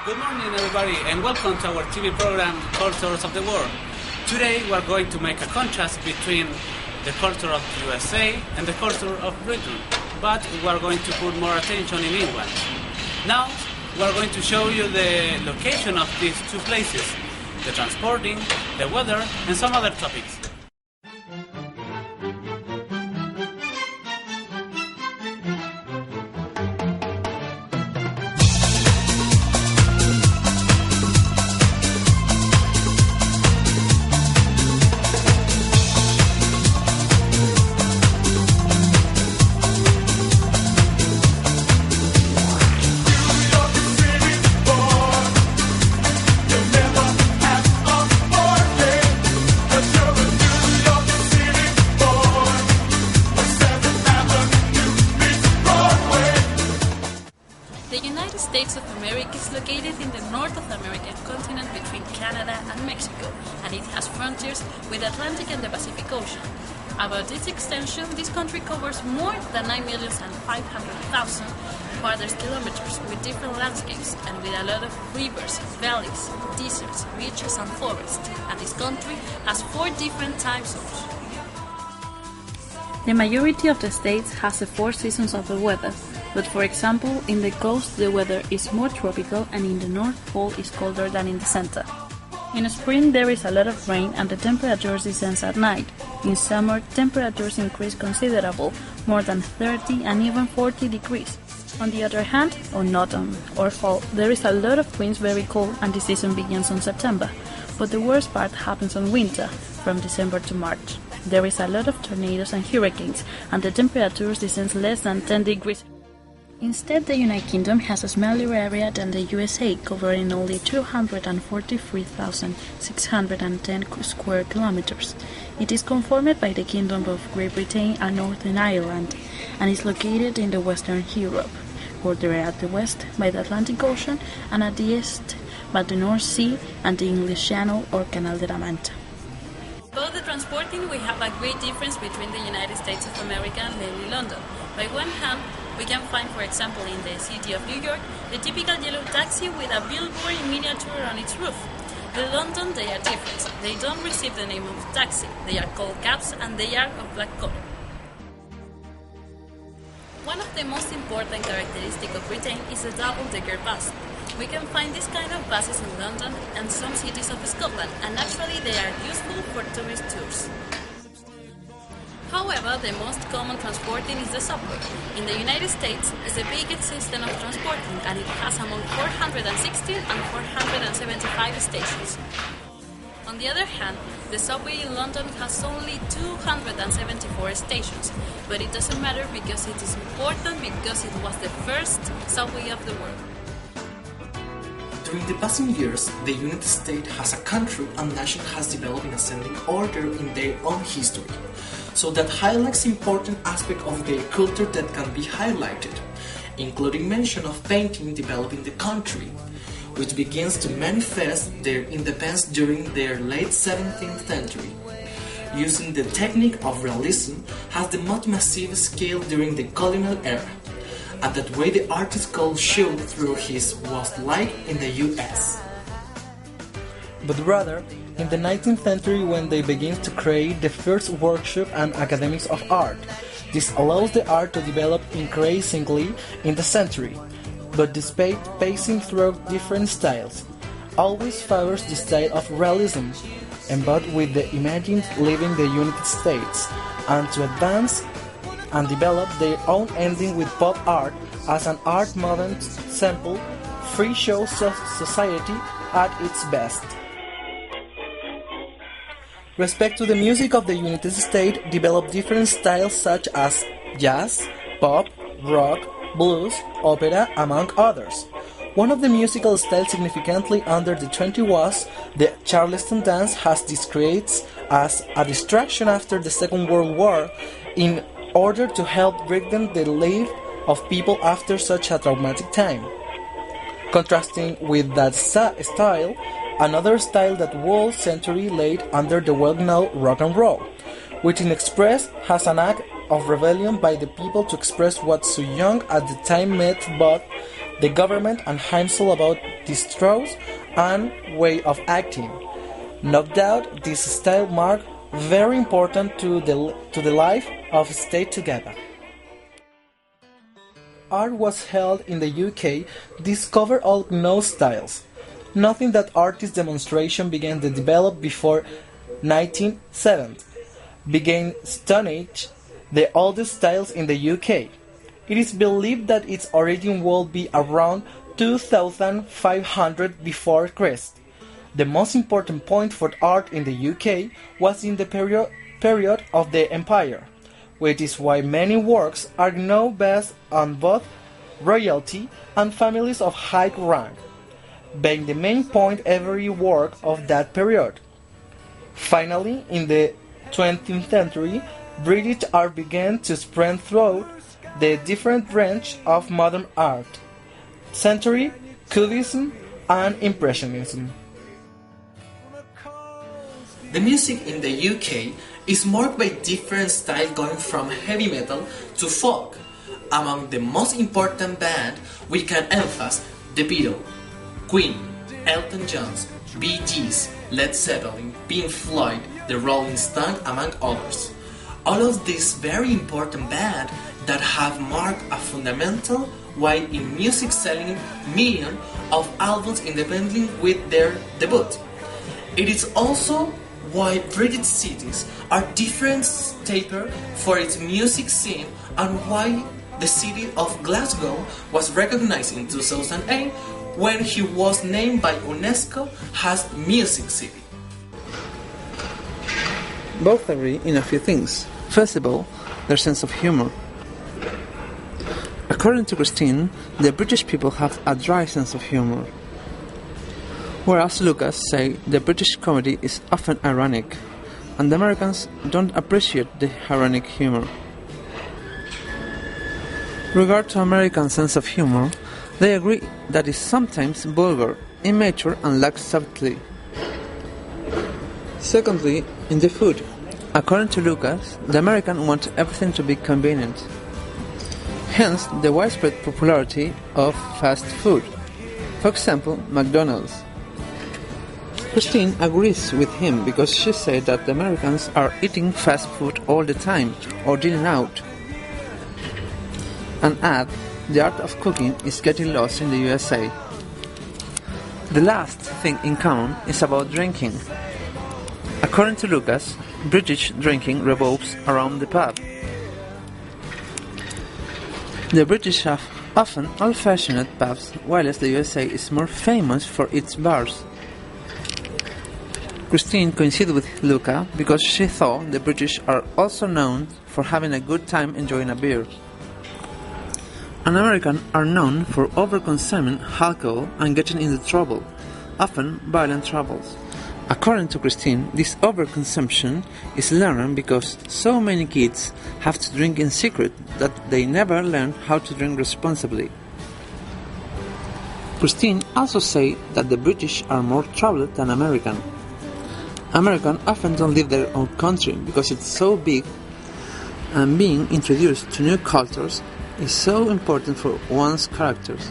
Good morning, everybody, and welcome to our TV program, Cultures of the World. Today, we are going to make a contrast between the culture of the USA and the culture of Britain, but we are going to put more attention in England. Now, we are going to show you the location of these two places, the transporting, the weather, and some other topics. The United States of America is located in the North of American continent between Canada and Mexico, and it has frontiers with the Atlantic and the Pacific Ocean. About its extension, this country covers more than 9,500,000 square kilometers with different landscapes and with a lot of rivers, valleys, deserts, beaches and forests, and this country has 4 different time zones. The majority of the states has the 4 seasons of the weather, but for example, in the coast the weather is more tropical and in the North Pole is colder than in the center. In spring there is a lot of rain and the temperature descends at night. In summer, temperatures increase considerable, more than 30 and even 40 degrees. On the other hand, on autumn or fall, there is a lot of winds, very cold, and the season begins on September. But the worst part happens on winter, from December to March. There is a lot of tornadoes and hurricanes, and the temperatures descend less than 10 degrees. Instead, the United Kingdom has a smaller area than the USA, covering only 243,610 square kilometers. It is conformed by the Kingdom of Great Britain and Northern Ireland, and is located in the Western Europe, bordered at the west by the Atlantic Ocean and at the east by the North Sea and the English Channel or Canal de la Mancha. About the transporting, we have a great difference between the United States of America and mainly London. By one hand, we can find, for example, in the city of New York, the typical yellow taxi with a billboard in miniature on its roof. In London, they are different. They don't receive the name of taxi. They are called cabs and they are of black color. One of the most important characteristics of Britain is the double-decker bus. We can find this kind of buses in London and some cities of Scotland, and naturally they are useful for tourist tours. However, the most common transporting is the subway. In the United States, it's the biggest system of transporting, and it has among 416 and 475 stations. On the other hand, the subway in London has only 274 stations, but it doesn't matter because it is important because it was the first subway of the world. During the passing years, the United States as a country and nation has developed in ascending order in their own history, so that highlights important aspects of their culture that can be highlighted, including mention of painting developed in the country, which begins to manifest their independence during their late 17th century. Using the technique of realism has the most massive scale during the colonial era, and that way the artist could show through his was like in the US. But rather, in the 19th century when they begin to create the first workshop and academics of art. This allows the art to develop increasingly in the century, but despite passing through different styles, always favors the style of realism, and but with the imagined leaving the United States, and to advance and develop their own ending with pop art as an art movement sample, free show society at its best. Respect to the music of the United States developed different styles such as jazz, pop, rock, blues, opera, among others. One of the musical styles significantly under the 20 was the Charleston dance, as this creates as a distraction after the Second World War in order to help break-down the life of people after such a traumatic time. Contrasting with that style, another style that was century laid under the well-known rock and roll, which in express has an act of rebellion by the people to express what so young at the time met but the government and himself about this thoughts and way of acting. No doubt this style marked very important to the life of state together. Art was held in the UK discovered all known styles. Nothing that artist demonstration began to develop before 1970. Began Stone Age, the oldest styles in the UK. It is believed that its origin will be around 2500 before Christ. The most important point for art in the UK was in the period of the Empire, which is why many works are now based on both royalty and families of high rank, being the main point every work of that period. Finally, in the 20th century, British art began to spread throughout the different range of modern art, century, Cubism, and Impressionism. The music in the UK is marked by different styles going from heavy metal to folk. Among the most important bands, we can emphasize The Beatles, Queen, Elton John, Bee Gees, Led Zeppelin, Pink Floyd, The Rolling Stones, among others. All of these very important bands that have marked a fundamental way in music, selling millions of albums independently with their debut. It is also why British cities are different staples for its music scene and why the city of Glasgow was recognized in 2008 when he was named by UNESCO as Music City. Both agree in a few things. First of all, their sense of humor. According to Christine, the British people have a dry sense of humor, whereas Lucas say the British comedy is often ironic, and the Americans don't appreciate the ironic humor. Regard to American sense of humor, they agree that it is sometimes vulgar, immature, and lacks subtlety. Secondly, in the food. According to Lucas, the American want everything to be convenient. Hence, the widespread popularity of fast food. For example, McDonald's. Christine agrees with him because she said that the Americans are eating fast food all the time or dining out. And add, the art of cooking is getting lost in the USA. The last thing in common is about drinking. According to Lucas, British drinking revolves around the pub. The British have often old-fashioned pubs, whilst the USA is more famous for its bars. Christine coincided with Luca because she thought the British are also known for having a good time enjoying a beer. And Americans are known for over-consuming alcohol and getting into trouble, often violent troubles. According to Christine, this overconsumption is learned because so many kids have to drink in secret that they never learn how to drink responsibly. Christine also says that the British are more troubled than American. Americans often don't leave their own country because it's so big, and being introduced to new cultures is so important for one's characters,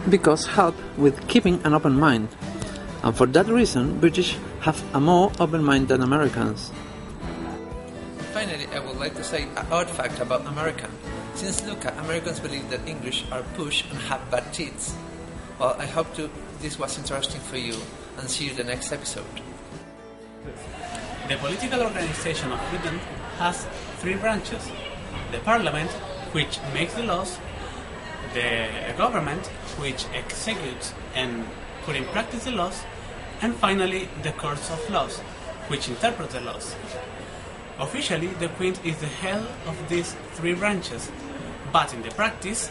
because help with keeping an open mind. And for that reason, British have a more open mind than Americans. Finally, I would like to say an odd fact about American. Since Luca, Americans believe that English are push and have bad teeth. Well, I hope this was interesting for you, and see you in the next episode. The political organization of Britain has three branches: the Parliament, which makes the laws, the government, which executes and put in practice the laws, and finally the courts of laws, which interpret the laws. Officially, the Queen is the head of these three branches, but in the practice,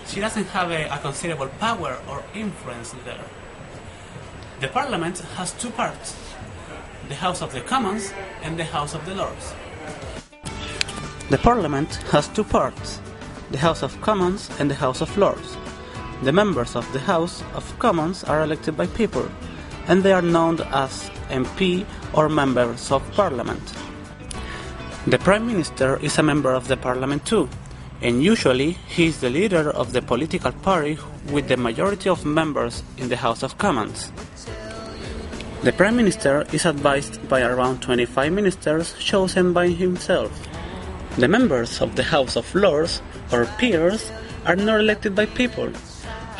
she doesn't have a considerable power or influence there. The Parliament has two parts: the House of the Commons and the House of the Lords. The Parliament has two parts: the House of Commons and the House of Lords. The members of the House of Commons are elected by people, and they are known as MP or Members of Parliament. The Prime Minister is a member of the Parliament too. and usually he is the leader of the political party with the majority of members in the House of Commons. The Prime Minister is advised by around 25 ministers chosen by himself. The members of the House of Lords, or peers, are not elected by people.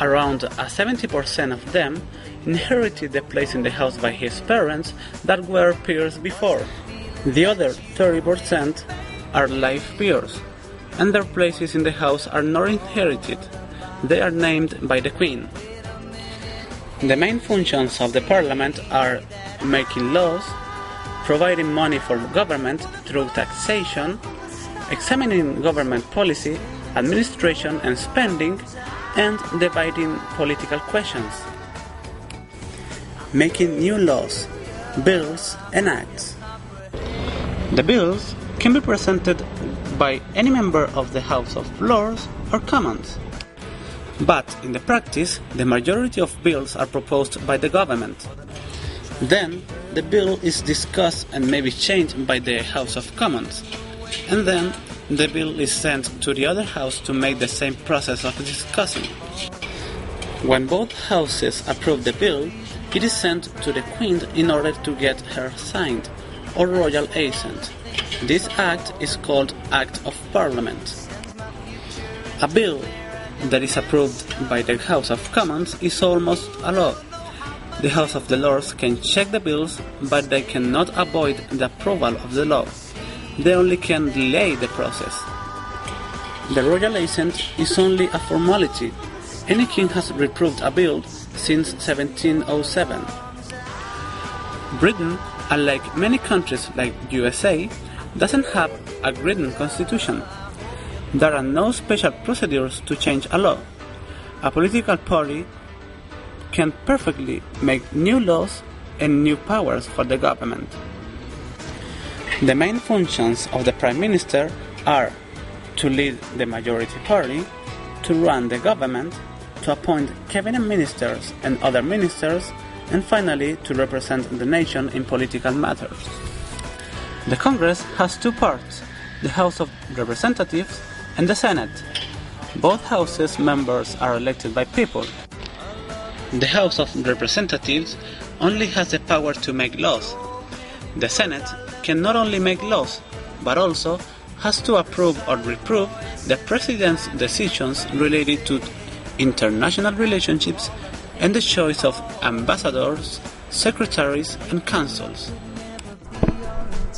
Around 70% of them inherited the place in the House by his parents that were peers before. The other 30% are life peers, and their places in the House are not inherited. They are named by the Queen. The main functions of the Parliament are making laws, providing money for government through taxation, examining government policy, administration and spending, and debating political questions. Making new laws, bills and acts. The bills can be presented by any member of the House of Lords or Commons. But in the practice, the majority of bills are proposed by the government. Then, the bill is discussed and may be changed by the House of Commons. And then, the bill is sent to the other house to make the same process of discussing. When both houses approve the bill, it is sent to the Queen in order to get her signed, or royal assent. This act is called Act of Parliament. A bill that is approved by the House of Commons is almost a law. The House of the Lords can check the bills, but they cannot avoid the approval of the law. They only can delay the process. The royal assent is only a formality. Any king has approved a bill since 1707. Britain, unlike many countries like USA, doesn't have a written constitution. There are no special procedures to change a law. A political party can perfectly make new laws and new powers for the government. The main functions of the Prime Minister are to lead the majority party, to run the government, to appoint cabinet ministers and other ministers, and finally to represent the nation in political matters. The Congress has two parts, the House of Representatives and the Senate. Both houses' members are elected by people. The House of Representatives only has the power to make laws. The Senate can not only make laws, but also has to approve or reprove the President's decisions related to international relationships and the choice of ambassadors, secretaries and consuls.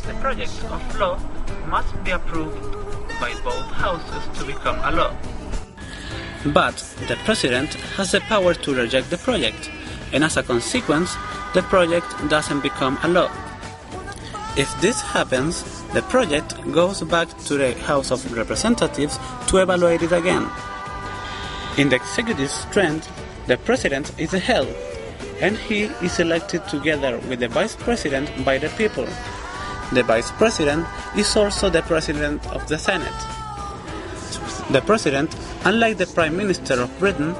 The project of law must be approved by both houses to become a law. But the President has the power to reject the project, and as a consequence, the project doesn't become a law. If this happens, the project goes back to the House of Representatives to evaluate it again. In the executive strength, the President is the head, and he is elected together with the Vice President by the people. The Vice President is also the President of the Senate. The President, unlike the Prime Minister of Britain,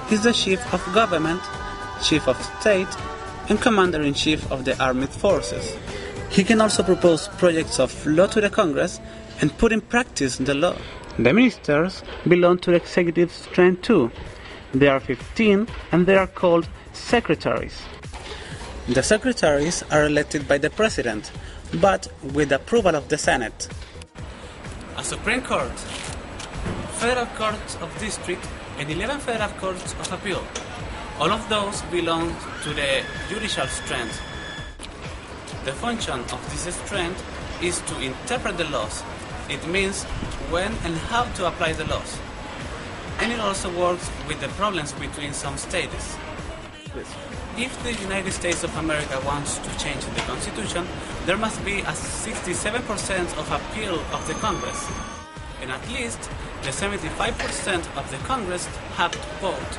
is the Chief of Government, Chief of State, and Commander-in-Chief of the Armed Forces. He can also propose projects of law to the Congress and put in practice the law. The ministers belong to the executive strength too. There are 15 and they are called secretaries. The secretaries are elected by the President, but with the approval of the Senate. A Supreme Court, Federal Courts of District, and 11 Federal Courts of Appeal. All of those belong to the judicial strength. The function of this strength is to interpret the laws. It means when and how to apply the laws. And it also works with the problems between some states. If the United States of America wants to change the Constitution, there must be a 67% of appeal of the Congress. And at least the 75% of the Congress have to vote.